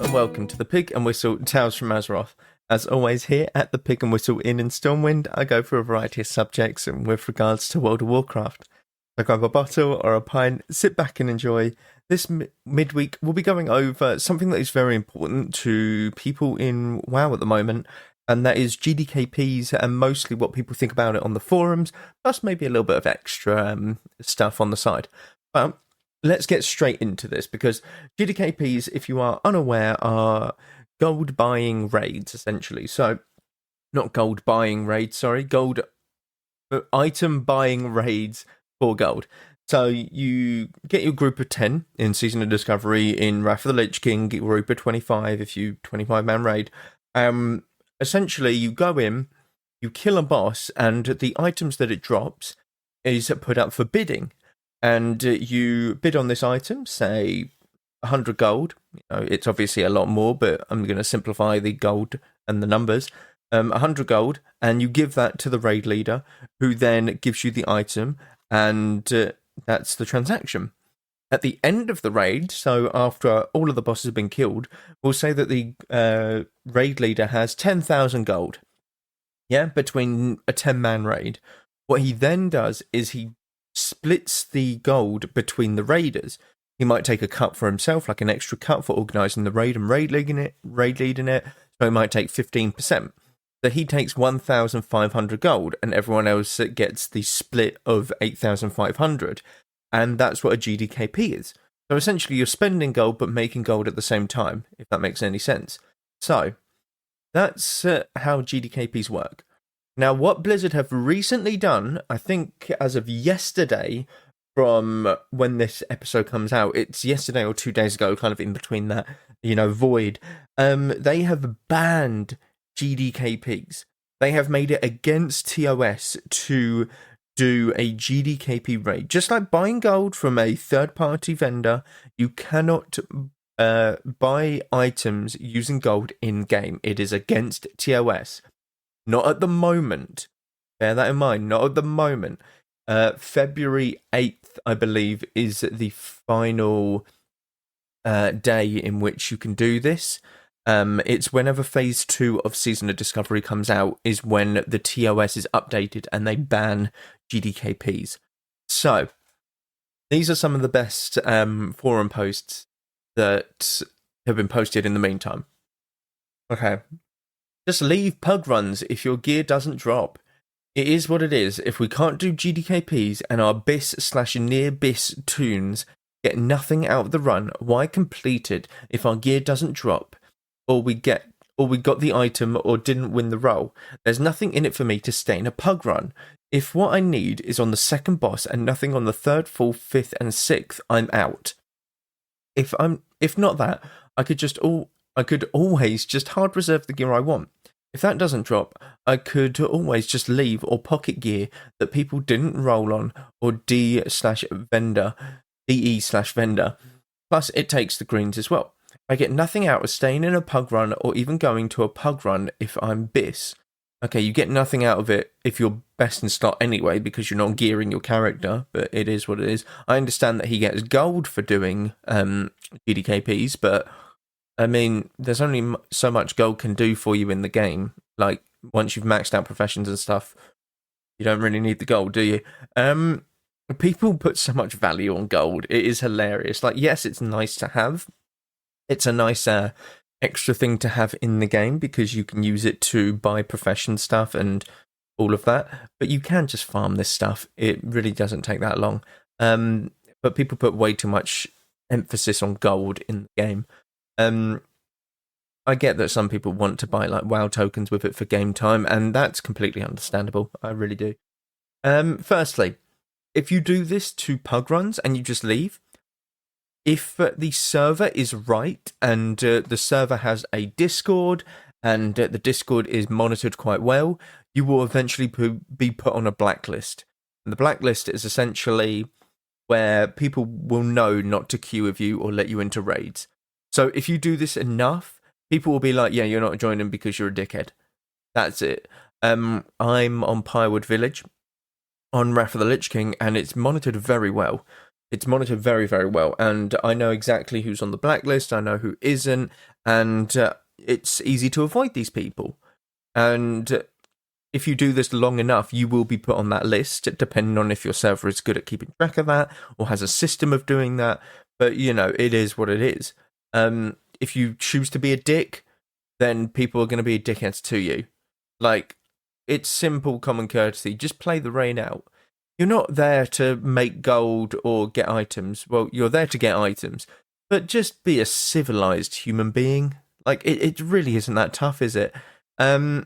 and welcome to the Pig and Whistle Tales from Azeroth. As always, here at the Pig and Whistle Inn in Stormwind, I go through a variety of subjects and with regards to World of Warcraft. So grab a bottle or a pint, sit back and enjoy. This midweek, we'll be going over something that is very important to people in WoW at the moment, and that is GDKPs and mostly what people think about it on the forums, plus maybe a little bit of extra stuff on the side. But let's get straight into this, because GDKPs, if you are unaware, are gold buying raids, essentially. So, not gold buying raids, sorry, gold item buying raids for gold. So, you get your group of 10 in Season of Discovery, in Wrath of the Lich King, get your group of 25 if you 25-man raid. Essentially, you go in, you kill a boss, and the items that it drops is put up for bidding. And you bid on this item, say 100 gold. You know, it's obviously a lot more, but I'm going to simplify the gold and the numbers. 100 gold, and you give that to the raid leader, who then gives you the item, and that's the transaction. At the end of the raid, so after all of the bosses have been killed, we'll say that the raid leader has 10,000 gold. Yeah, between a 10-man raid. What he then does is he splits the gold between the raiders. He might take a cut for himself, like an extra cut for organising the raid and raid leading it. So he might take 15%. So he takes 1,500 gold, and everyone else gets the split of 8,500. And that's what a GDKP is. So essentially, you're spending gold but making gold at the same time, if that makes any sense. So that's how GDKPs work. Now, what Blizzard have recently done, I think as of yesterday, from when this episode comes out, it's yesterday or 2 days ago, kind of in between that, void, they have banned GDKPs. They have made it against TOS to do a GDKP raid. Just like buying gold from a third-party vendor, you cannot buy items using gold in-game. It is against TOS. Not at the moment. Bear that in mind. Not at the moment. February 8th, I believe, is the final day in which you can do this. It's whenever Phase 2 of Season of Discovery comes out is when the TOS is updated and they ban GDKPs. So, these are some of the best forum posts that have been posted in the meantime. Okay. Just leave pug runs if your gear doesn't drop. It is what it is. If we can't do GDKPs and our bis/near bis tunes get nothing out of the run, why complete it if our gear doesn't drop, or we got the item or didn't win the role? There's nothing in it for me to stay in a pug run. If what I need is on the second boss and nothing on the third, fourth, fifth, and sixth, I'm out. If not that, I could always just hard reserve the gear I want. If that doesn't drop, I could always just leave or pocket gear that people didn't roll on, or DE/vendor. Plus, it takes the greens as well. I get nothing out of staying in a pug run or even going to a pug run if I'm bis. Okay, you get nothing out of it if you're best in slot anyway, because you're not gearing your character, but it is what it is. I understand that he gets gold for doing GDKPs, but I mean, there's only so much gold can do for you in the game. Like, once you've maxed out professions and stuff, you don't really need the gold, do you? People put so much value on gold. It is hilarious. Like, yes, it's nice to have. It's a nice extra thing to have in the game because you can use it to buy profession stuff and all of that. But you can just farm this stuff. It really doesn't take that long. But people put way too much emphasis on gold in the game. I get that some people want to buy like WoW tokens with it for game time, and that's completely understandable. I really do. Firstly, if you do this to pug runs and you just leave, if the server is right and the server has a Discord and the Discord is monitored quite well, you will eventually be put on a blacklist. And the blacklist is essentially where people will know not to queue with you or let you into raids. So if you do this enough, people will be like, yeah, you're not joining because you're a dickhead. That's it. I'm on Pyrewood Village on Wrath of the Lich King, and it's monitored very well. It's monitored very, very well, and I know exactly who's on the blacklist, I know who isn't, and it's easy to avoid these people. And if you do this long enough, you will be put on that list, depending on if your server is good at keeping track of that or has a system of doing that. But, it is what it is. If you choose to be a dick, then people are going to be dickheads to you. Like, it's simple common courtesy. Just play the raid out. You're not there to make gold or get items. Well, you're there to get items. But just be a civilized human being. Like, it really isn't that tough, is it? Just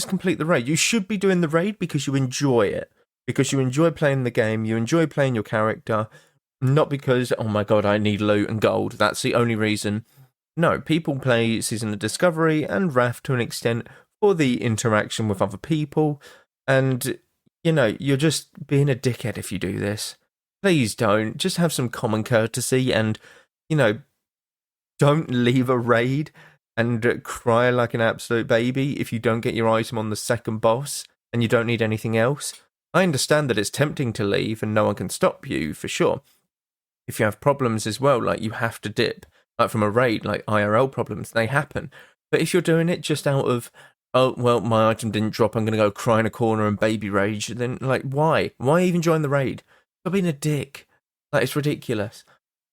complete the raid. You should be doing the raid because you enjoy it. Because you enjoy playing the game. You enjoy playing your character. Not because, oh my god, I need loot and gold. That's the only reason. No, people play Season of Discovery and Wrath to an extent for the interaction with other people. And, you're just being a dickhead if you do this. Please don't. Just have some common courtesy and, don't leave a raid and cry like an absolute baby if you don't get your item on the second boss and you don't need anything else. I understand that it's tempting to leave and no one can stop you, for sure. If you have problems as well, like you have to dip, like from a raid, like IRL problems, they happen. But if you're doing it just out of, oh, well, my item didn't drop, I'm going to go cry in a corner and baby rage, then, like, why? Why even join the raid? Stop being a dick. Like, it's ridiculous.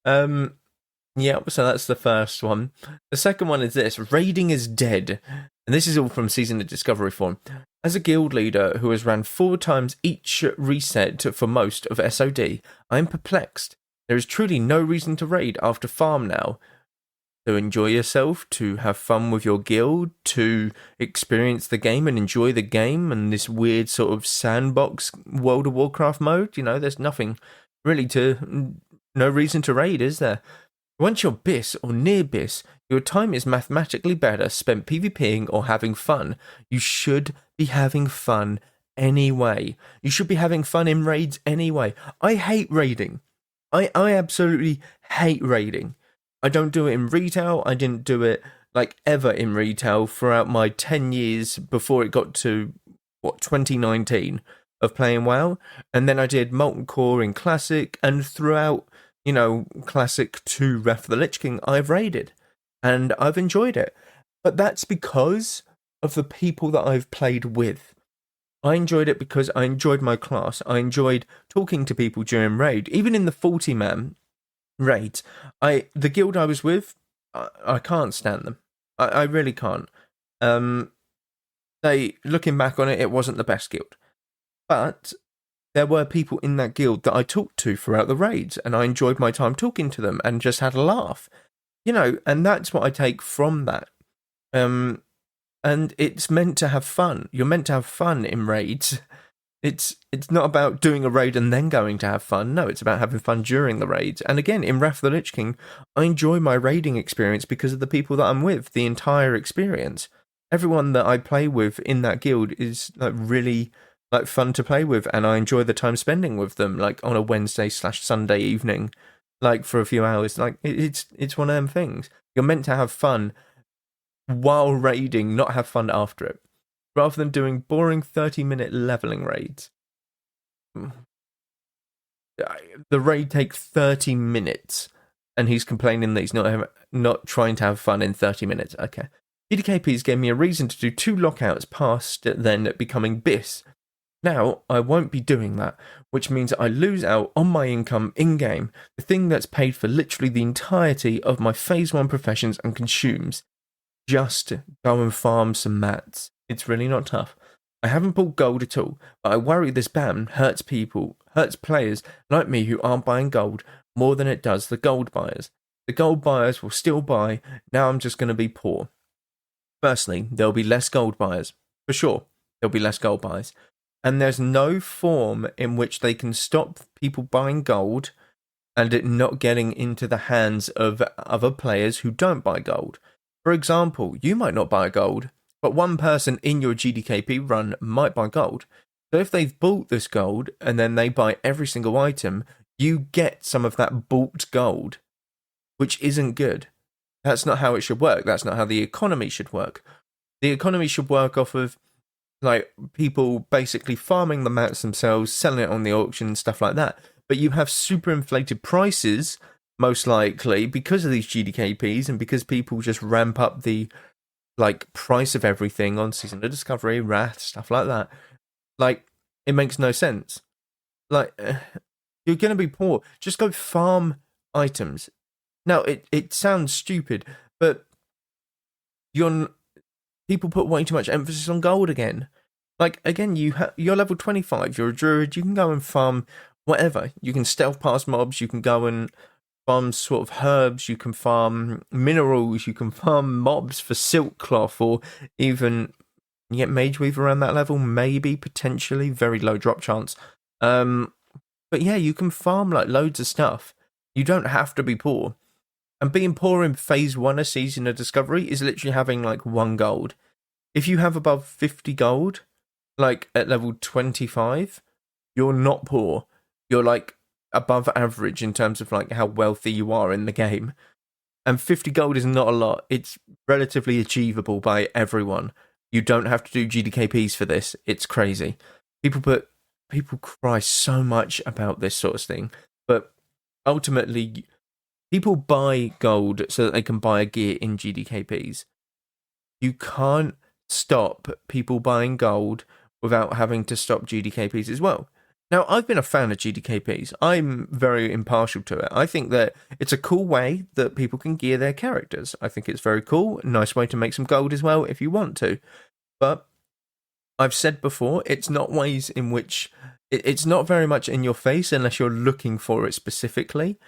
Yeah, so that's the first one. The second one is this: raiding is dead. And this is all from Season of Discovery form. As a guild leader who has ran 4 times each reset for most of SOD, I am perplexed. There is truly no reason to raid after farm now. To enjoy yourself, to have fun with your guild, to experience the game and enjoy the game and this weird sort of sandbox World of Warcraft mode. There's nothing really no reason to raid, is there? Once you're BIS or near BIS, your time is mathematically better spent PvPing or having fun. You should be having fun anyway. You should be having fun in raids anyway. I hate raiding. I absolutely hate raiding. I don't do it in retail. I didn't do it ever in retail throughout my 10 years before it got to 2019 of playing WoW. And then I did Molten Core in Classic, and throughout Classic to Wrath of the Lich King, I've raided and I've enjoyed it. But that's because of the people that I've played with. I enjoyed it because I enjoyed my class. I enjoyed talking to people during raid, even in the 40-man raids. The guild I was with, I can't stand them. I really can't. Looking back on it, it wasn't the best guild. But there were people in that guild that I talked to throughout the raids, and I enjoyed my time talking to them and just had a laugh. And that's what I take from that. And it's meant to have fun. You're meant to have fun in raids. It's not about doing a raid and then going to have fun. No, it's about having fun during the raids. And again, in Wrath of the Lich King, I enjoy my raiding experience because of the people that I'm with, the entire experience. Everyone that I play with in that guild is really fun to play with, and I enjoy the time spending with them, on a Wednesday/Sunday evening, for a few hours. It's one of them things. You're meant to have fun while raiding, not have fun after it. Rather than doing boring 30-minute leveling raids. The raid takes 30 minutes, and he's complaining that he's not trying to have fun in 30 minutes. Okay. GDKPs gave me a reason to do 2 lockouts past then becoming BIS. Now, I won't be doing that, which means I lose out on my income in-game, the thing that's paid for literally the entirety of my Phase 1 professions and consumes. Just go and farm some mats. It's really not tough. I haven't pulled gold at all, but I worry this ban hurts players like me who aren't buying gold more than it does the gold buyers. The gold buyers will still buy, now I'm just going to be poor. Firstly, there'll be less gold buyers. For sure, there'll be less gold buyers. And there's no form in which they can stop people buying gold and it not getting into the hands of other players who don't buy gold. For example, you might not buy gold, but one person in your GDKP run might buy gold. So if they've bought this gold and then they buy every single item, you get some of that bought gold, which isn't good. That's not how it should work. That's not how the economy should work. The economy should work off of people basically farming the mats themselves, selling it on the auction, stuff like that. but you have super inflated prices, most likely, because of these GDKPs and because people just ramp up the like price of everything on Season of Discovery, Wrath, stuff like that. Like, it makes no sense. Like, you're going to be poor. Just go farm items. Now, it sounds stupid, but people put way too much emphasis on gold again. Like, again, you're level 25, you're a druid, you can go and farm whatever. You can stealth past mobs, you can go and farm sort of herbs, you can farm minerals, you can farm mobs for silk cloth, or even get mage weave around that level, maybe, potentially, very low drop chance. But yeah, you can farm like loads of stuff. You don't have to be poor. And being poor in phase 1 of Season of Discovery is literally having like 1 gold. If you have above 50 gold, like at level 25, you're not poor. You're like above average in terms of like how wealthy you are in the game. And 50 gold is not a lot. It's relatively achievable by everyone. You don't have to do GDKPs for this. It's crazy. People cry so much about this sort of thing, but ultimately, people buy gold so that they can buy a gear in GDKPs. You can't stop people buying gold without having to stop GDKPs as well. Now, I've been a fan of GDKPs. I'm very impartial to it. I think that it's a cool way that people can gear their characters. I think it's very cool. Nice way to make some gold as well if you want to. But I've said before, it's not ways in which it's not very much in your face unless you're looking for it specifically.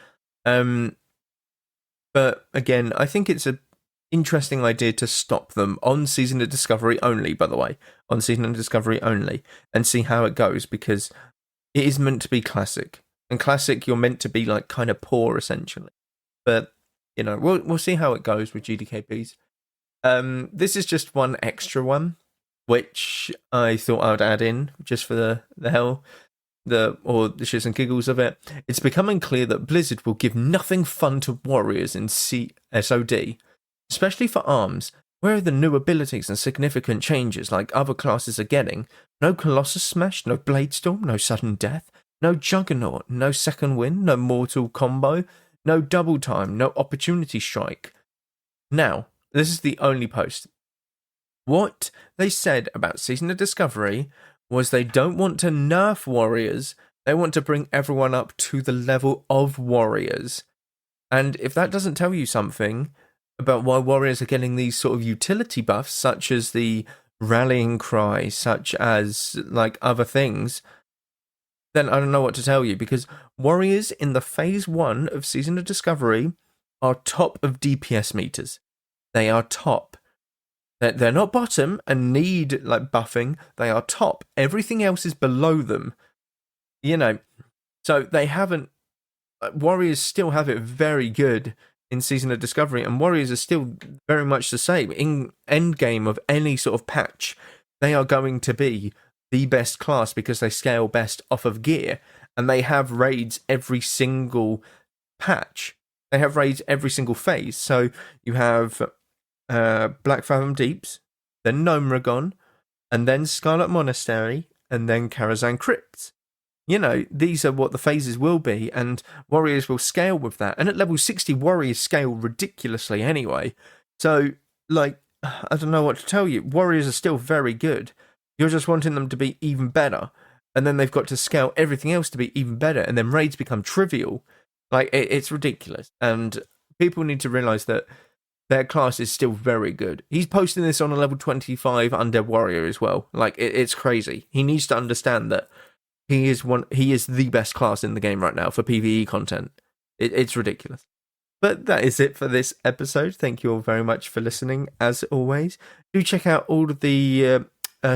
But again, I think it's an interesting idea to stop them on Season of Discovery only, by the way, on Season of Discovery only, and see how it goes, because it is meant to be classic. And classic, you're meant to be like kind of poor, essentially. But, you know, we'll see how it goes with GDKPs. This is just one extra one, which I thought I would add in just for the hell, or the shits and giggles of it. It's becoming clear that Blizzard will give nothing fun to warriors in SOD, especially for arms. Where are the new abilities and significant changes like other classes are getting? No Colossus Smash, no Blade Storm, no Sudden Death, no Juggernaut, no Second Wind, no Mortal Combo, no Double Time, no Opportunity Strike. Now, this is the only post. What they said about Season of Discovery was they don't want to nerf warriors, they want to bring everyone up to the level of warriors. And if that doesn't tell you something about why warriors are getting these sort of utility buffs, such as the rallying cry, such as like other things, then I don't know what to tell you, because warriors in the phase 1 of Season of Discovery are top of DPS meters. They are top. They're not bottom and need like buffing. They are top. Everything else is below them. You know, so they haven't. Warriors still have it very good in Season of Discovery, and warriors are still very much the same. In endgame of any sort of patch, they are going to be the best class because they scale best off of gear, and they have raids every single patch. They have raids every single phase. So you have Black Fathom Deeps, then Gnomragon, and then Scarlet Monastery, and then Karazhan Crypts. You know, these are what the phases will be, and warriors will scale with that. And at level 60, warriors scale ridiculously anyway. So, like, I don't know what to tell you. Warriors are still very good. You're just wanting them to be even better. And then they've got to scale everything else to be even better, and then raids become trivial. Like, it's ridiculous. And people need to realise that their class is still very good. He's posting this on a level 25 undead warrior as well. Like, it's crazy. He needs to understand that he is the best class in the game right now for PvE content. It's ridiculous. But that is it for this episode. Thank you all very much for listening, as always. Do check out all of the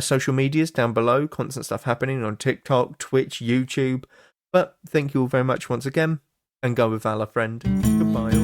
social medias down below. Constant stuff happening on TikTok, Twitch, YouTube. But thank you all very much once again, and go with Valor, friend. Goodbye.